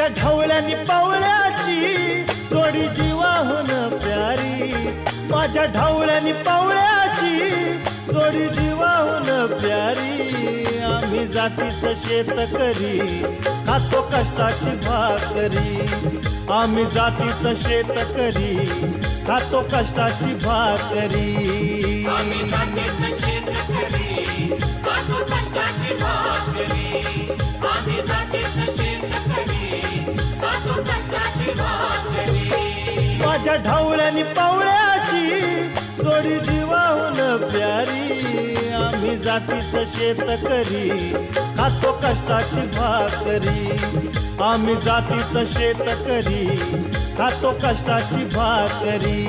माझ्या ढवळ्यानी पावळ्याची जोडी जीवाहून प्यारी, माझ्या ढवळ्यानी पावळ्याची जोडी जीवाहून प्यारी। आम्ही जातीचं शेतकरी खातो कष्टाची भाकरी, आम्ही जातीचं शेतकरी खातो कष्टाची भाकरी। आम्ही जातीचं शेतकरी खातो कष्टाची भाकरी, आम्ही जातीचं शेतकरी खातो कष्टाची भाकरी। माझ्या ढवळ्यानी पावळ्याची जोडी जीवाहून प्यारी, आम्ही जातीचं शेतकरी खातो कष्टाची भाकरी, आम्ही जातीचं शेतकरी खातो कष्टाची भाकरी।